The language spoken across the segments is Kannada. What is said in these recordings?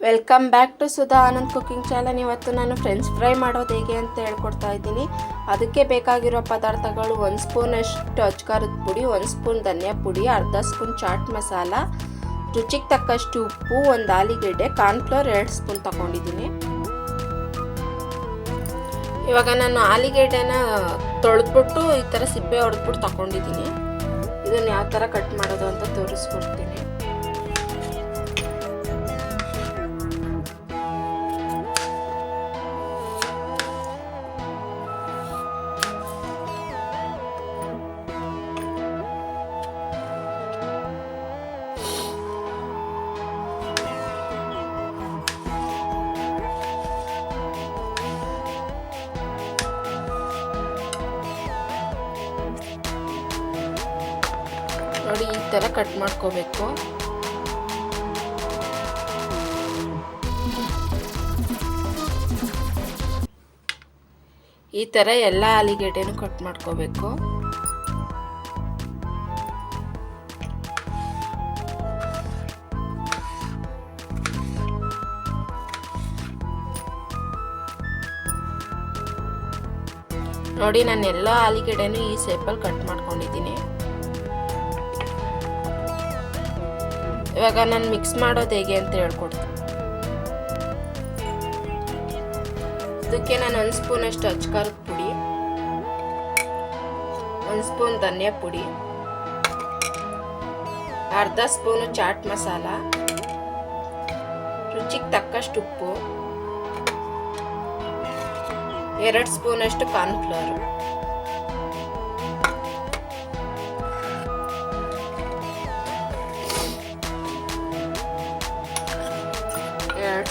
Welcome back to Sudha Anand cooking channel. ಇವತ್ತು ನಾನು ಫ್ರೆಂಚ್ ಫ್ರೈ ಮಾಡೋದು ಹೇಗೆ ಅಂತ ಹೇಳ್ಕೊಡ್ತಾ ಇದ್ದೀನಿ. ಅದಕ್ಕೆ ಬೇಕಾಗಿರೋ ಪದಾರ್ಥಗಳು 1 ಸ್ಪೂನಷ್ಟು ಅಚ್ಕಾರದ ಪುಡಿ, 1 ಸ್ಪೂನ್ ಧನಿಯಾ ಪುಡಿ, ಅರ್ಧ ಸ್ಪೂನ್ ಚಾಟ್ ಮಸಾಲ, ರುಚಿಗೆ ತಕ್ಕಷ್ಟು ಉಪ್ಪು, 1 ಆಲೂಗೆಡ್ಡೆ, ಕಾರ್ನ್ಫ್ಲೋರ್ 2 ಸ್ಪೂನ್ ತಗೊಂಡಿದ್ದೀನಿ. ಇವಾಗ ನಾನು ಆಲೂಗೆಡ್ಡೆನ ತೊಳೆದ್ಬಿಟ್ಟು ಈ ಥರ ಸಿಪ್ಪೆ ಹೊಡೆದ್ಬಿಟ್ಟು ತಗೊಂಡಿದ್ದೀನಿ. ಇದನ್ನು ಯಾವ ಥರ ಕಟ್ ಮಾಡೋದು ಅಂತ ತೋರಿಸ್ಕೊಡ್ತೀನಿ. ನೋಡಿ, ಈ ಥರ ಕಟ್ ಮಾಡ್ಕೋಬೇಕು. ಈ ಥರ ಎಲ್ಲ ಆಲೂಗೆಡ್ಡೆನೂ ಕಟ್ ಮಾಡ್ಕೋಬೇಕು. ನೋಡಿ, ನಾನು ಎಲ್ಲ ಆಲೂಗೆಡ್ಡೆನೂ ಈ ಶೇಪಲ್ಲಿ ಕಟ್ ಮಾಡ್ಕೊಂಡಿದ್ದೀನಿ. ಇವಾಗ ನಾನು ಮಿಕ್ಸ್ ಮಾಡೋದು ಹೇಗೆ ಅಂತ ಹೇಳ್ಕೊಡ್ತೀನಿ. ಇದಕ್ಕೆ ನಾನು 1 ಸ್ಪೂನಷ್ಟು ಅಚ್ಕಾರದ ಪುಡಿ, 1 ಸ್ಪೂನ್ ಧನಿಯಾ ಪುಡಿ, ಅರ್ಧ ಸ್ಪೂನು ಚಾಟ್ ಮಸಾಲ, ರುಚಿಗೆ ತಕ್ಕಷ್ಟು ಉಪ್ಪು, 2 ಸ್ಪೂನಷ್ಟು ಕಾರ್ನ್ಫ್ಲೋರ್,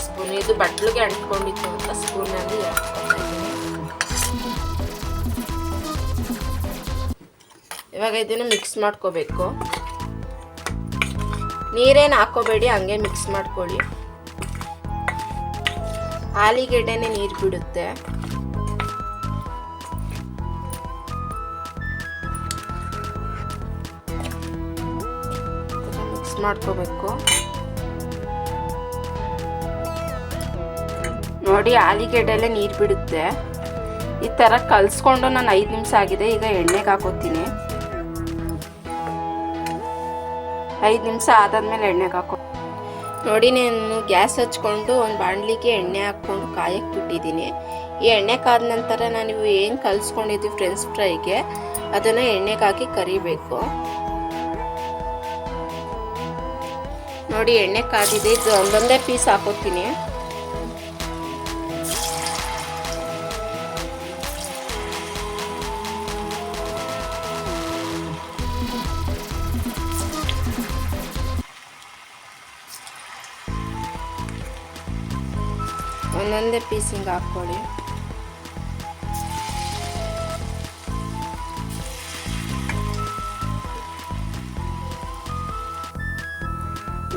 ಸ್ಪೂನ್. ಇದು ಬಟ್ಲಿಗೆ ಅಂಟ್ಕೊಂಡಿತ್ತು ಅಂತ ಸ್ಪೂನಲ್ಲಿ ಹಾಕ್ಕೊತಾ ಇದ್ದೀನಿ. ಇವಾಗ ಇದನ್ನು ಮಿಕ್ಸ್ ಮಾಡ್ಕೋಬೇಕು. ನೀರೇನು ಹಾಕೋಬೇಡಿ, ಹಂಗೆ ಮಿಕ್ಸ್ ಮಾಡ್ಕೊಳ್ಳಿ. ಆಲೂಗೆಡ್ಡೆನೇ ನೀರು ಬಿಡುತ್ತೆ. ಮಿಕ್ಸ್ ಮಾಡ್ಕೋಬೇಕು. ನೋಡಿ, ಆಲೂಗೆಡ್ಡೆಲ್ಲೇ ನೀರು ಬಿಡುತ್ತೆ. ಈ ಥರ ಕಲಿಸ್ಕೊಂಡು ನಾನು 5 ನಿಮಿಷ ಆಗಿದೆ. ಈಗ ಎಣ್ಣೆಗೆ ಹಾಕೋತೀನಿ. 5 ನಿಮಿಷ ಆದಾದ್ಮೇಲೆ ಎಣ್ಣೆಗೆ ಹಾಕೋ. ನೋಡಿ, ನಾನು ಗ್ಯಾಸ್ ಹಚ್ಕೊಂಡು ಒಂದು ಬಾಣಲಿಗೆ ಎಣ್ಣೆ ಹಾಕ್ಕೊಂಡು ಕಾಯಕ್ಕೆ ಬಿಟ್ಟಿದ್ದೀನಿ. ಈ ಎಣ್ಣೆ ಕಾದ ನಂತರ ನಾನು ಏನು ಕಲಿಸ್ಕೊಂಡಿದ್ದೀವಿ ಫ್ರೆಂಚ್ ಫ್ರೈಗೆ ಅದನ್ನು ಎಣ್ಣೆಗೆ ಹಾಕಿ ಕರಿಬೇಕು. ನೋಡಿ, ಎಣ್ಣೆ ಕಾದಿದೆ. ಇದು ಒಂದೊಂದೇ ಪೀಸ್ ಹಾಕೋತೀನಿ. ಒಂದೊಂದೇ ಪೀಸ್ ಹಿಂಗೆ ಹಾಕ್ಕೊಳ್ಳಿ.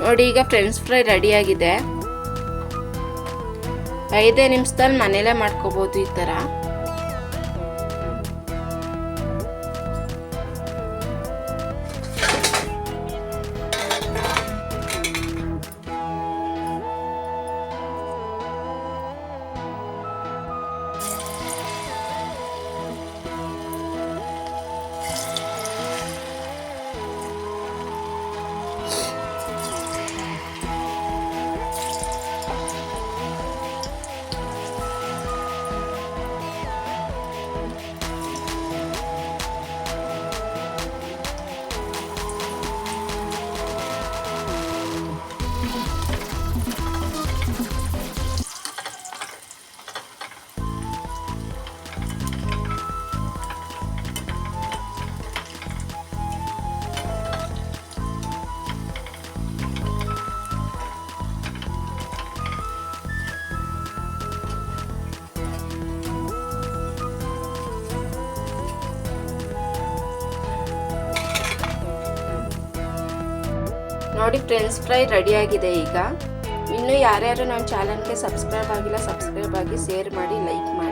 ನೋಡಿ, ಈಗ ಫ್ರೆಂಚ್ ಫ್ರೈ ರೆಡಿಯಾಗಿದೆ. 5 ನಿಮಿಷದಲ್ಲಿ ಮನೇಲೇ ಮಾಡ್ಕೋಬೋದು ಈ ಥರ. ನೋಡಿ, ಫ್ರೆಂಚ್ ಫ್ರೈ ರೆಡಿಯಾಗಿದೆ. ಈಗ ಇನ್ನೂ ಯಾರ್ಯಾರು ನಮ್ಮ ಚಾನಲ್ಗೆ ಸಬ್ಸ್ಕ್ರೈಬ್ ಆಗಿಲ್ಲ, ಸಬ್ಸ್ಕ್ರೈಬ್ ಆಗಿ, ಶೇರ್ ಮಾಡಿ, ಲೈಕ್ ಮಾಡಿ.